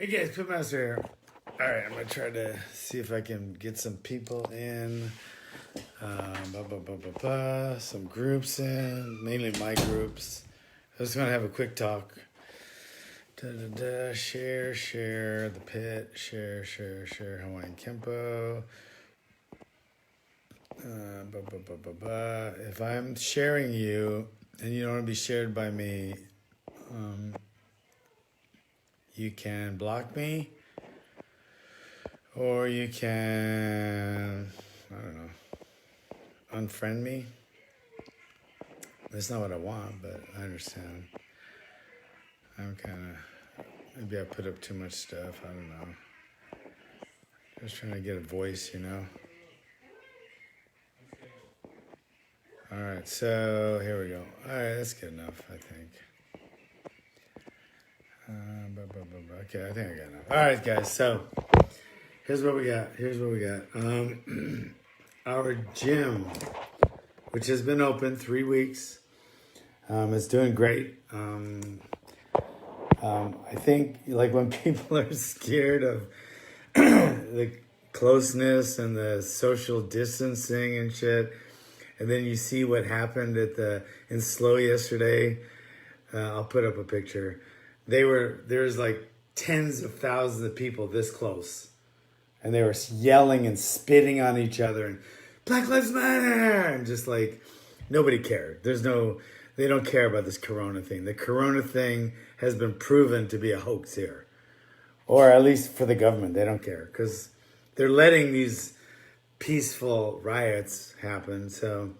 Hey guys, Pitmaster here. Alright, I'm gonna try to see if I can get some people in. Some groups in, mainly my groups. I was gonna have a quick talk. Share the pit, share Hawaiian Kempo. If I'm sharing you and you don't want to be shared by me, you can block me, or you can, I don't know, unfriend me. That's not what I want, but I understand. I'm kind of, maybe I put up too much stuff. I don't know. Just trying to get a voice, you know. All right, so here we go. All right, that's good enough, I think. Okay, I think I got enough. All right, guys, so here's what we got. Our gym, which has been open 3 weeks, is doing great. I think, like, when people are scared of the closeness and the social distancing and shit, and then you see what happened in Slow yesterday. I'll put up a picture. There's like tens of thousands of people this close, and they were yelling and spitting on each other and Black Lives Matter, and just like nobody cared. They don't care about this Corona thing. The Corona thing has been proven to be a hoax here, or at least for the government, they don't care because they're letting these peaceful riots happen. So,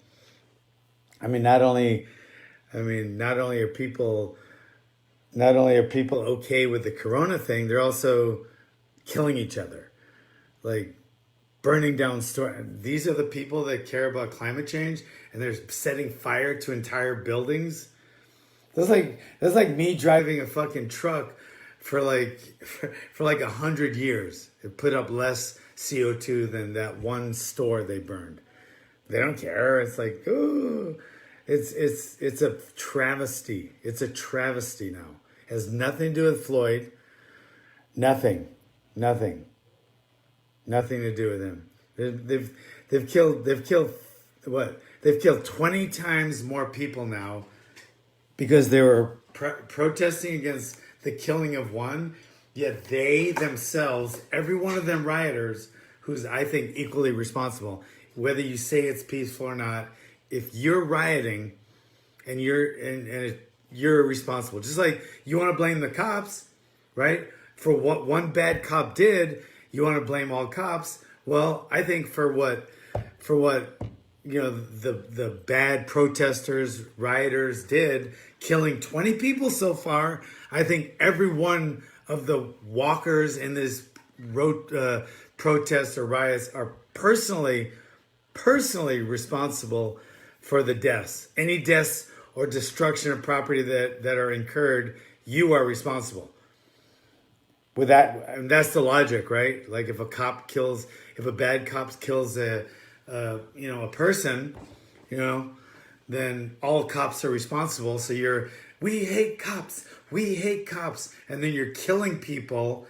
not only are people okay with the Corona thing, they're also killing each other, like burning down stores. These are the people that care about climate change, and they're setting fire to entire buildings. That's like me driving a fucking truck for like 100 years. It put up less CO2 than that one store they burned. They don't care. It's like, ooh, it's a travesty. It's a travesty now. It has nothing to do with Floyd. Nothing to do with him. They've killed what? They've killed 20 times more people now because they were protesting against the killing of one. Yet they themselves, every one of them rioters, who's I think equally responsible, whether you say it's peaceful or not, if you're rioting and you're responsible, just like you want to blame the cops, right? For what one bad cop did, you want to blame all cops. Well, I think for what the bad protesters, rioters did, killing 20 people so far, I think every one of the walkers in this protests or riots are personally responsible for the deaths. Any deaths or destruction of property that are incurred, you are responsible. With that, and that's the logic, right? Like if a bad cop kills a person, then all cops are responsible. So we hate cops, and then you're killing people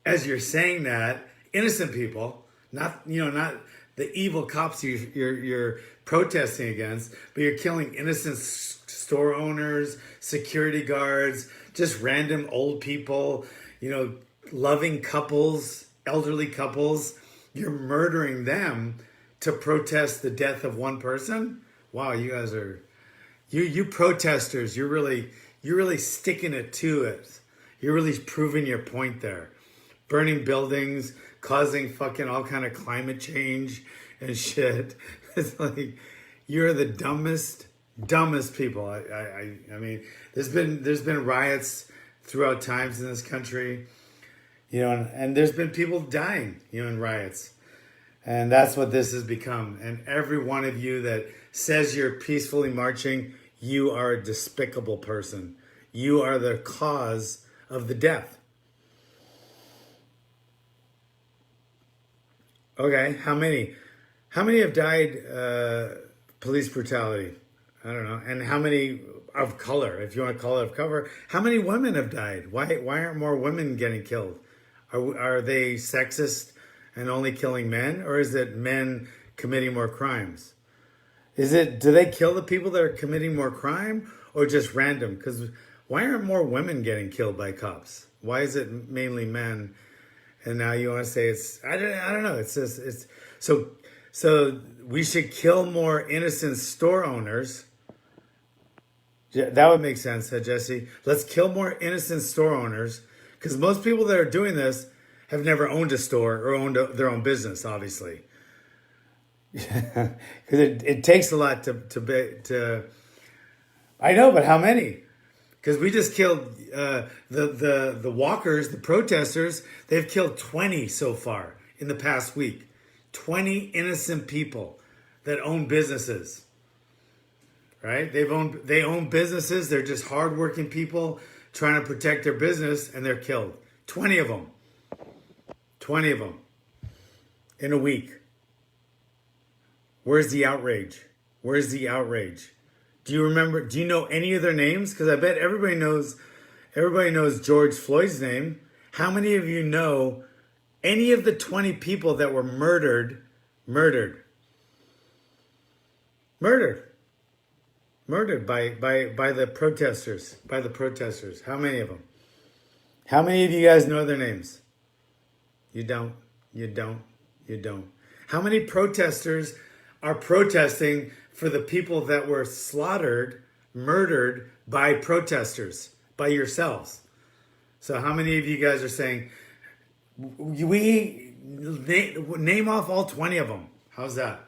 as you're saying that, innocent people, not the evil cops you're protesting against, but you're killing innocent store owners, security guards, just random old people, loving couples, elderly couples. You're murdering them to protest the death of one person. Wow, you guys are, you protesters, you're really sticking it to it. You're really proving your point there. Burning buildings, causing fucking all kind of climate change and shit. It's like, you're the dumbest people. I mean, there's been riots throughout times in this country, and there's been people dying, in riots. And that's what this has become. And every one of you that says you're peacefully marching, you are a despicable person. You are the cause of the death. Okay, how many have died police brutality? I don't know. And how many of color, if you want to call it of cover. How many women have died? Why aren't more women getting killed? Are they sexist and only killing men, or is it men committing more crimes? Do they kill the people that are committing more crime, or just random? Because why aren't more women getting killed by cops? Why is it mainly men? And now you want to say I don't know. It's just, so we should kill more innocent store owners. Yeah, that would make sense, Jesse. Let's kill more innocent store owners, because most people that are doing this have never owned a store or owned their own business, obviously. Because it takes a lot to. I know, but how many? Because we just killed the walkers, the protesters. They've killed 20 so far in the past week. 20 innocent people that own businesses. Right? They own businesses. They're just hardworking people trying to protect their business, and they're killed. 20 of them. 20 of them in a week. Where's the outrage? Where's the outrage? Do you know any of their names? Because I bet everybody knows George Floyd's name. How many of you know any of the 20 people that were murdered by the protesters? How many of them? How many of you guys know their names? You don't. How many protesters are protesting for the people that were murdered by protesters, by yourselves? So how many of you guys are saying, name off all 20 of them? How's that?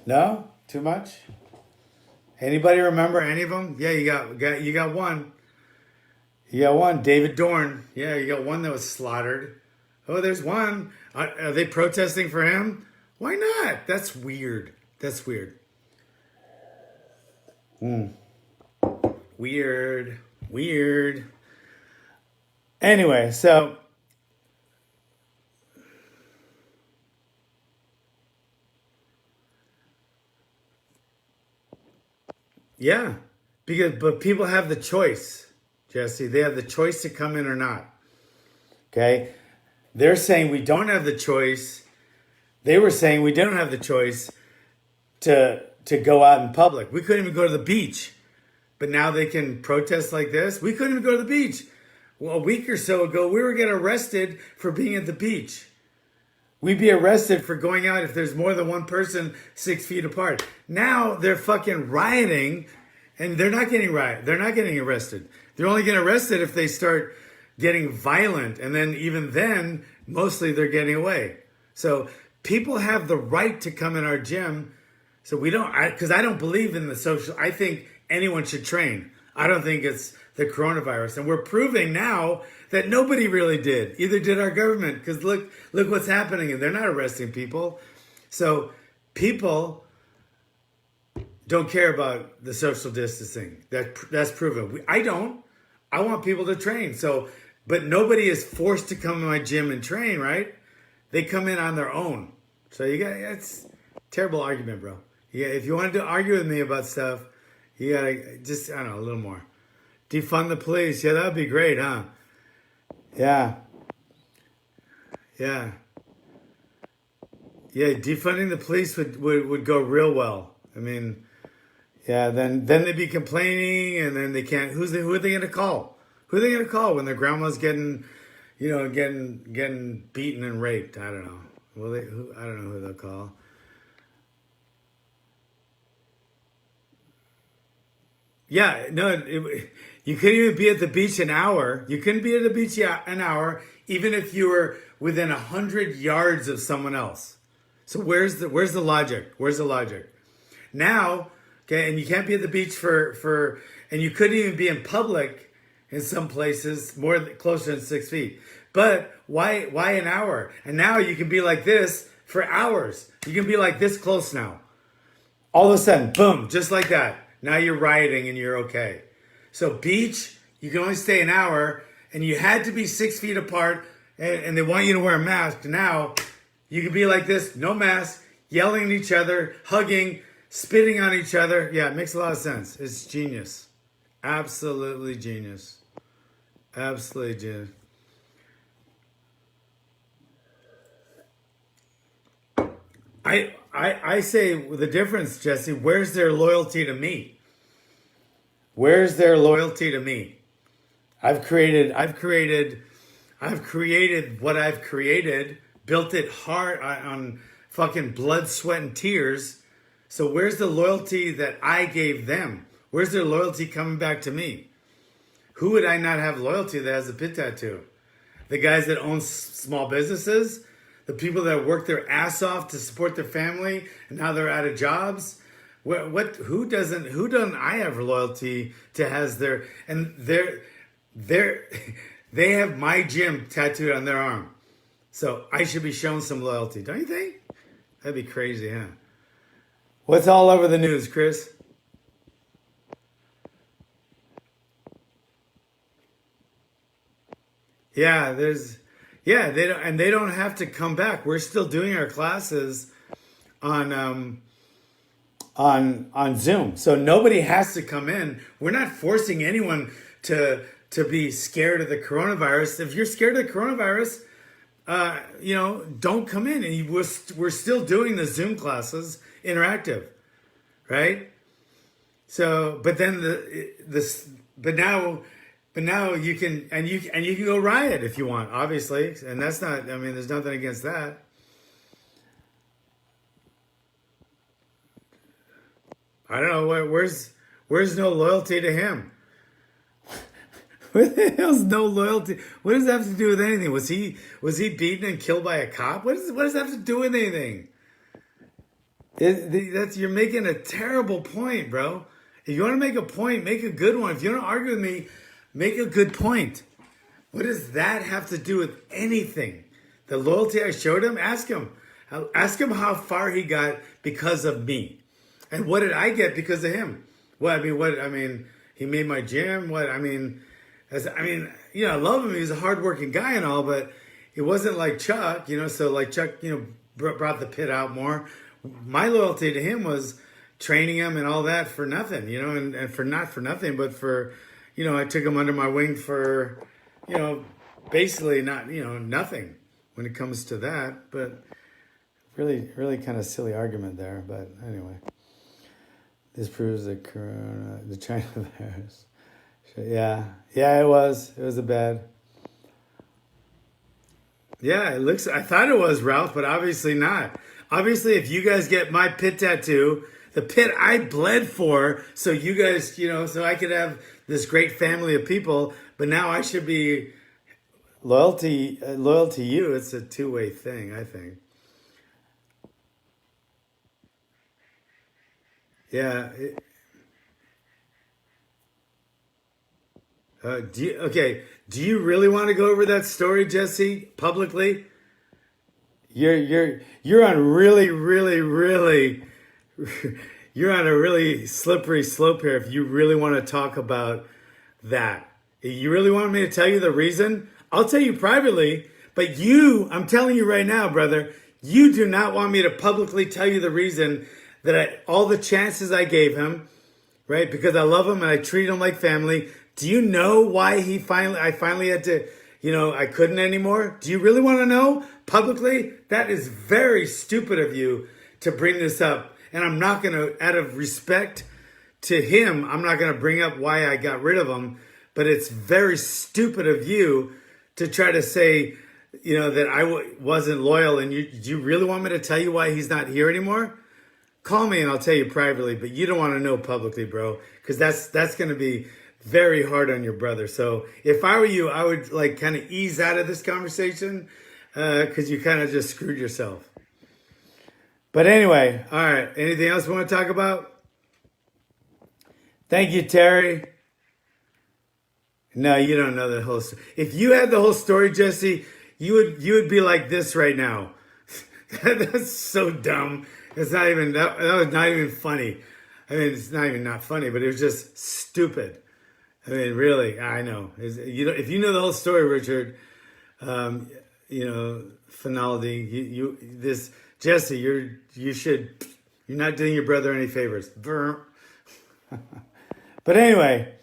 No? Too much? Anybody remember any of them? Yeah, you got one. You got one, David Dorn. Yeah, you got one that was slaughtered. Oh, there's one. Are they protesting for him? Why not? That's weird. Weird. Anyway, so yeah, but people have the choice, Jesse. They have the choice to come in or not. Okay? They're saying we don't have the choice. They were saying we don't have the choice to go out in public. We couldn't even go to the beach. But now they can protest like this. We couldn't even go to the beach. Well, a week or so ago, we were getting arrested for being at the beach. We'd be arrested for going out if there's more than one person 6 feet apart. Now they're fucking rioting, and they're not getting arrested. They're only getting arrested if they start getting violent, and then even then, mostly they're getting away. So people have the right to come in our gym. So because I don't believe in the social. I think anyone should train. I don't think it's the coronavirus, and we're proving now that nobody really did. Either did our government, because look what's happening, and they're not arresting people. So people don't care about the social distancing. That's proven. I don't. I want people to train. So, but nobody is forced to come to my gym and train, right? They come in on their own. So it's a terrible argument, bro. Yeah, if you wanted to argue with me about stuff, you gotta just, I don't know, a little more. Defund the police. Yeah, that'd be great, huh? Yeah. Defunding the police would go real well. I mean, yeah, then they'd be complaining, and then they can't. Who are they gonna call? Who are they gonna call when their grandma's getting beaten and raped? I don't know. I don't know who they'll call. Yeah, no, you couldn't even be at the beach an hour. You couldn't be at the beach an hour, even if you were within 100 yards of someone else. So where's the logic? Where's the logic? Now, okay, and you can't be at the beach and you couldn't even be in public in some places closer than 6 feet. But why an hour? And now you can be like this for hours. You can be like this close now. All of a sudden, boom, just like that. Now you're rioting and you're okay. So beach, you can only stay an hour, and you had to be 6 feet apart, and they want you to wear a mask. Now you can be like this, no mask, yelling at each other, hugging, spitting on each other. Yeah, it makes a lot of sense. It's genius. Absolutely genius. Absolutely genius. I say the difference, Jesse. Where's their loyalty to me? Where's their loyalty to me? I've created what I've created, built it hard on fucking blood, sweat, and tears. So where's the loyalty that I gave them? Where's their loyalty coming back to me? Who would I not have loyalty that has a pit tattoo? The guys that own small businesses, the people that work their ass off to support their family, and now they're out of jobs. Who doesn't I have loyalty to has their, and they're they have my gym tattooed on their arm. So I should be shown some loyalty, don't you think? That'd be crazy, huh? What's all over the news, Chris? Yeah, they don't have to come back. We're still doing our classes on on Zoom. So nobody has to come in. We're not forcing anyone to be scared of the coronavirus. If you're scared of the coronavirus, don't come in. And we're still doing the Zoom classes interactive, right? So, but then but now you can you can go riot if you want, obviously, and that's not. I mean, there's nothing against that. I don't know where's no loyalty to him. Where the hell's no loyalty? What does that have to do with anything? Was he beaten and killed by a cop? What does that have to do with anything? You're making a terrible point, bro. If you want to make a point, make a good one. If you don't argue with me, make a good point. What does that have to do with anything? The loyalty I showed him, ask him. Ask him how far he got because of me. And what did I get because of him? He made my gym. I love him. He's a hardworking guy and all, but it wasn't like Chuck, so like Chuck, brought the pit out more. My loyalty to him was training him and all that for nothing, and for not for nothing, but for, I took him under my wing for, basically not, nothing when it comes to that. But really, really kind of silly argument there. But anyway, this proves the China virus. Yeah, it was a bad. Yeah, I thought it was, Ralph, but obviously not. Obviously, if you guys get my pit tattoo, the pit I bled for, so you guys, so I could have this great family of people, but now I should be loyal to you. It's a two-way thing, I think. Yeah. Do you really want to go over that story, Jesse, publicly? You're on really, really, really you're on a really slippery slope here if you really want to talk about that. You really want me to tell you the reason? I'll tell you privately, but I'm telling you right now, brother, you do not want me to publicly tell you the reason that all the chances I gave him, right? Because I love him and I treat him like family. Do you know why I finally had to, I couldn't anymore? Do you really want to know publicly? That is very stupid of you to bring this up. And I'm not going to, out of respect to him, I'm not going to bring up why I got rid of him. But it's very stupid of you to try to say, that I wasn't loyal. And do you really want me to tell you why he's not here anymore? Call me and I'll tell you privately. But you don't want to know publicly, bro. Because that's going to be very hard on your brother. So if I were you, I would kind of ease out of this conversation because you kind of just screwed yourself. But anyway, all right. Anything else we want to talk about? Thank you, Terry. No, you don't know the whole story. If you had the whole story, Jesse, you would be like this right now. That's so dumb. It's not even that was not even funny. I mean, it's not even not funny, but it was just stupid. I mean, really, I know. If you know the whole story, Richard, Finaldi, Jesse, you're not doing your brother any favors. But anyway,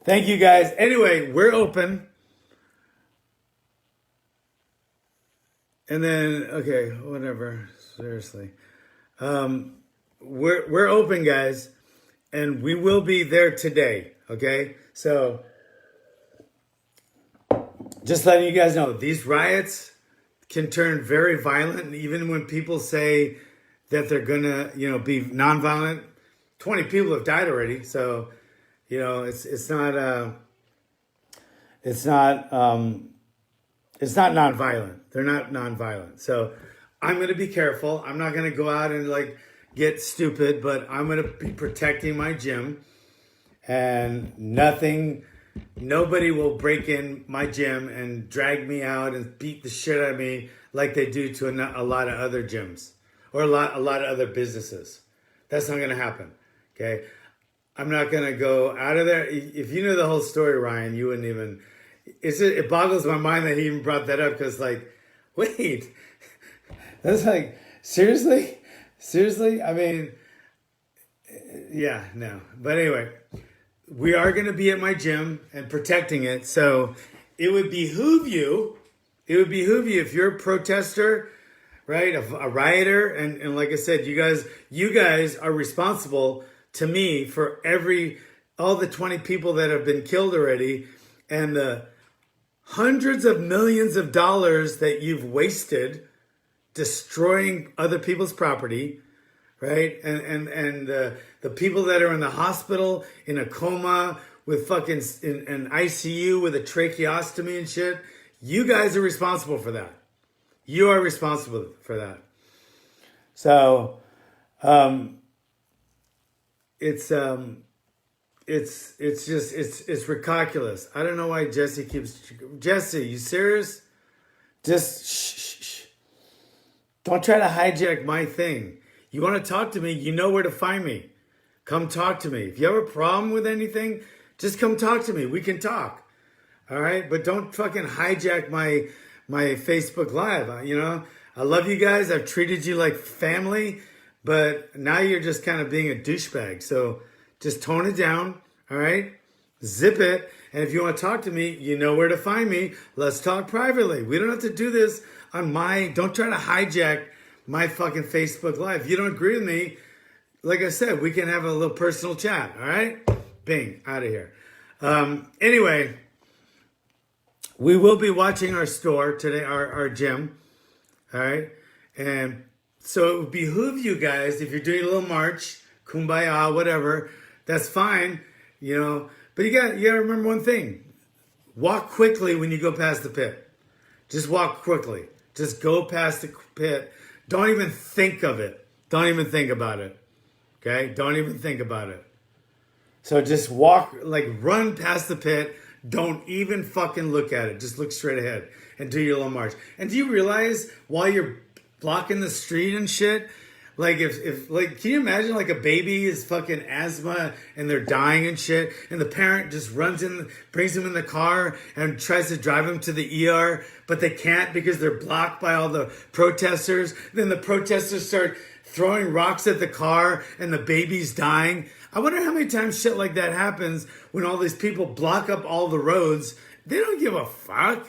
Thank you guys. Anyway, we're open. And then, okay, whatever. Seriously. We're open, guys. And we will be there today. Okay? So just letting you guys know, these riots can turn very violent. And even when people say that they're gonna, be nonviolent, 20 people have died already. So, it's not nonviolent. They're not nonviolent. So I'm going to be careful. I'm not going to go out and get stupid, but I'm going to be protecting my gym, and nobody will break in my gym and drag me out and beat the shit out of me like they do to a lot of other gyms or a lot of other businesses. That's not going to happen. Okay. I'm not going to go out of there. If you knew the whole story, Ryan, you wouldn't even, it boggles my mind that he even brought that up. Cause wait, that's seriously? I mean, yeah, no, but anyway, we are going to be at my gym and protecting it. So it would behoove you if you're a protester, right? A rioter. And like I said, you guys are responsible to me for all the 20 people that have been killed already and the hundreds of millions of dollars that you've wasted destroying other people's property, right? And the people that are in the hospital in a coma with fucking in an ICU with a tracheostomy and shit. You guys are responsible for that. You are responsible for that. So, it's ridiculous. I don't know why Jesse, you serious? Just shh. Don't try to hijack my thing. You want to talk to me, you know where to find me. Come talk to me. If you have a problem with anything, just come talk to me. We can talk. All right? But don't fucking hijack my Facebook Live. I love you guys. I've treated you like family. But now you're just kind of being a douchebag. So just tone it down, all right? Zip it. And if you want to talk to me, you know where to find me. Let's talk privately. We don't have to do this don't try to hijack my fucking Facebook Live. If you don't agree with me, like I said, we can have a little personal chat, all right? Bing, out of here. Anyway, we will be watching our store today, our gym, all right? And so it would behoove you guys, if you're doing a little march, kumbaya, whatever, that's fine, But you gotta remember one thing. Walk quickly when you go past the pit. Just walk quickly. Just go past the pit. Don't even think of it. Don't even think about it. Okay? Don't even think about it. So just run past the pit. Don't even fucking look at it. Just look straight ahead and do your little march. And do you realize while you're blocking the street and shit, if can you imagine a baby is fucking asthma and they're dying and shit, and the parent just runs in, brings them in the car and tries to drive them to the ER, but they can't because they're blocked by all the protesters. Then the protesters start throwing rocks at the car and the baby's dying. I wonder how many times shit like that happens when all these people block up all the roads. They don't give a fuck,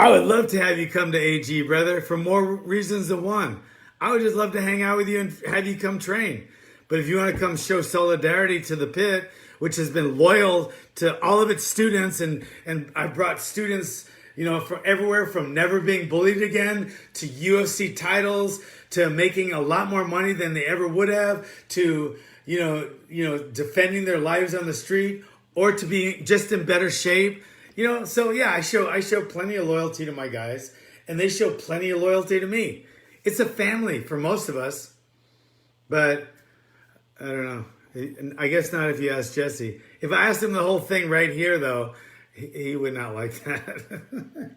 I would love to have you come to AG, brother, for more reasons than one. I would just love to hang out with you and have you come train. But if you want to come show solidarity to the pit, which has been loyal to all of its students, and I brought students, from everywhere, from never being bullied again, to UFC titles, to making a lot more money than they ever would have, to, defending their lives on the street, or to be just in better shape. So yeah, I show plenty of loyalty to my guys, and they show plenty of loyalty to me. It's a family for most of us, but I don't know. I guess not if you ask Jesse. If I asked him the whole thing right here, though, he would not like that.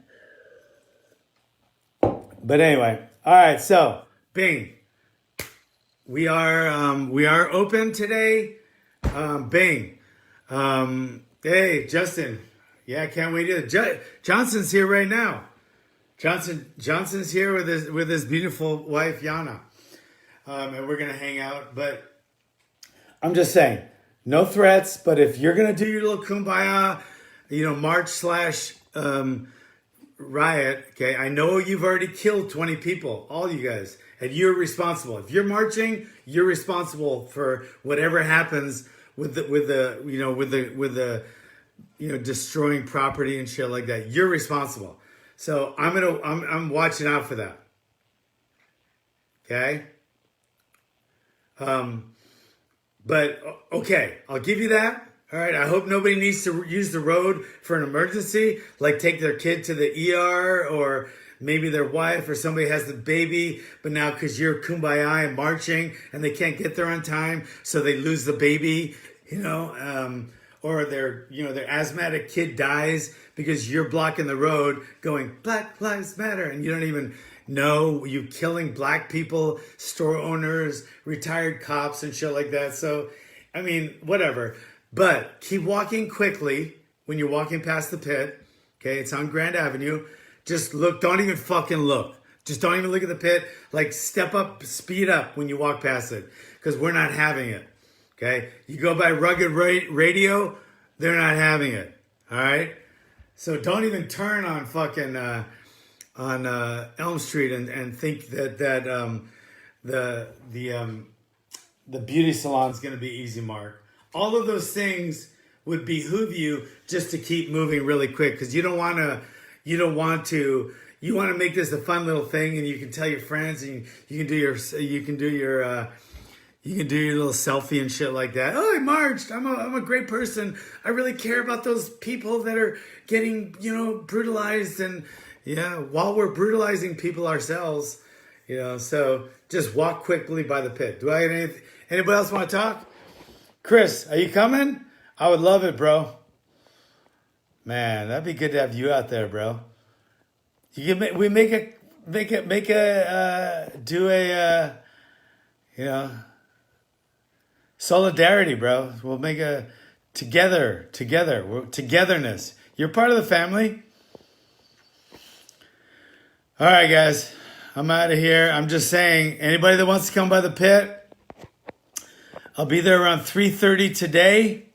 But anyway, all right. So, Bing, we are open today. Bing, hey, Justin. Yeah, I can't wait either. Johnson's here right now. Johnson's here with his beautiful wife Yana, and we're gonna hang out. But I'm just saying, No threats, but if you're gonna do your little kumbaya, march slash riot, okay, I know you've already killed 20 people, all you guys, and you're responsible. If you're marching, you're responsible for whatever happens with the destroying property and shit like that. You're responsible. So I'm watching out for that. Okay? But okay, I'll give you that. All right, I hope nobody needs to use the road for an emergency, like take their kid to the ER, or maybe their wife or somebody has the baby, but now because you're kumbaya and marching and they can't get there on time, so they lose the baby, or their asthmatic kid dies because you're blocking the road going Black Lives Matter, and you don't even know you killing black people, store owners, retired cops and shit like that. So, I mean, whatever. But keep walking quickly when you're walking past the pit. Okay, it's on Grand Avenue. Just look, don't even fucking look. Just don't even look at the pit. Like, step up, speed up when you walk past it, because we're not having it. Okay, you go by Rugged Radio, they're not having it. All right, so don't even turn on fucking on Elm Street and think that the beauty salon is going to be easy mark. All of those things would behoove you just to keep moving really quick, because you want to make this a fun little thing, and you can tell your friends, and you can do your little selfie and shit like that. Oh, I marched. I'm a great person. I really care about those people that are getting brutalized, and while we're brutalizing people ourselves, so just walk quickly by the pit. Do I have anybody else want to talk? Chris, are you coming? I would love it, bro. Man, that'd be good to have you out there, bro. You can solidarity, bro. We'll make a togetherness. You're part of the family. All right, guys, I'm out of here. I'm just saying, anybody that wants to come by the pit, I'll be there around 3:30 today.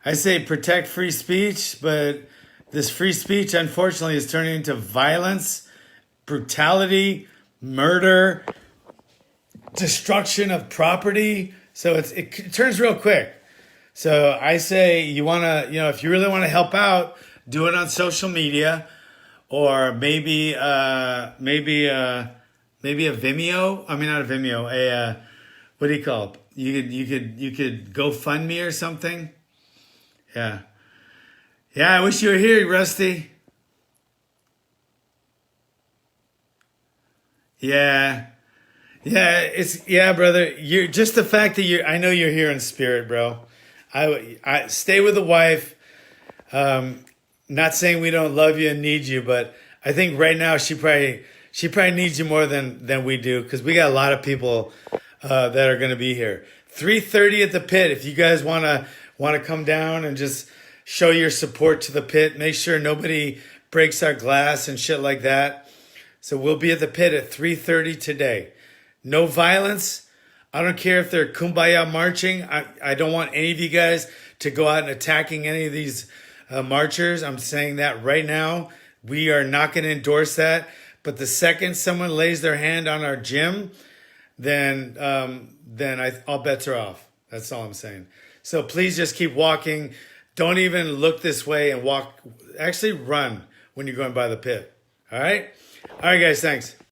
I say protect free speech, but this free speech, unfortunately, is turning into violence, brutality, murder, destruction of property. So it turns real quick. So I say if you really want to help out, do it on social media, or maybe a Vimeo. I mean, not a Vimeo. What do you call it? You could GoFundMe or something. Yeah. I wish you were here, Rusty. Yeah, brother. You're just the fact that I know you're here in spirit, bro. I stay with the wife. Not saying we don't love you and need you, but I think right now she probably needs you more than we do, because we got a lot of people that are going to be here. 3:30 at the pit. If you guys want to come down and just show your support to the pit, make sure nobody breaks our glass and shit like that. So we'll be at the pit at 3:30 today. No violence. I don't care if they're kumbaya marching. I don't want any of you guys to go out and attacking any of these marchers. I'm saying that right now. We are not going to endorse that. But the second someone lays their hand on our gym, then all bets are off. That's all I'm saying. So please just keep walking. Don't even look this way, and walk. Actually, run when you're going by the pit. All right? All right, guys. Thanks.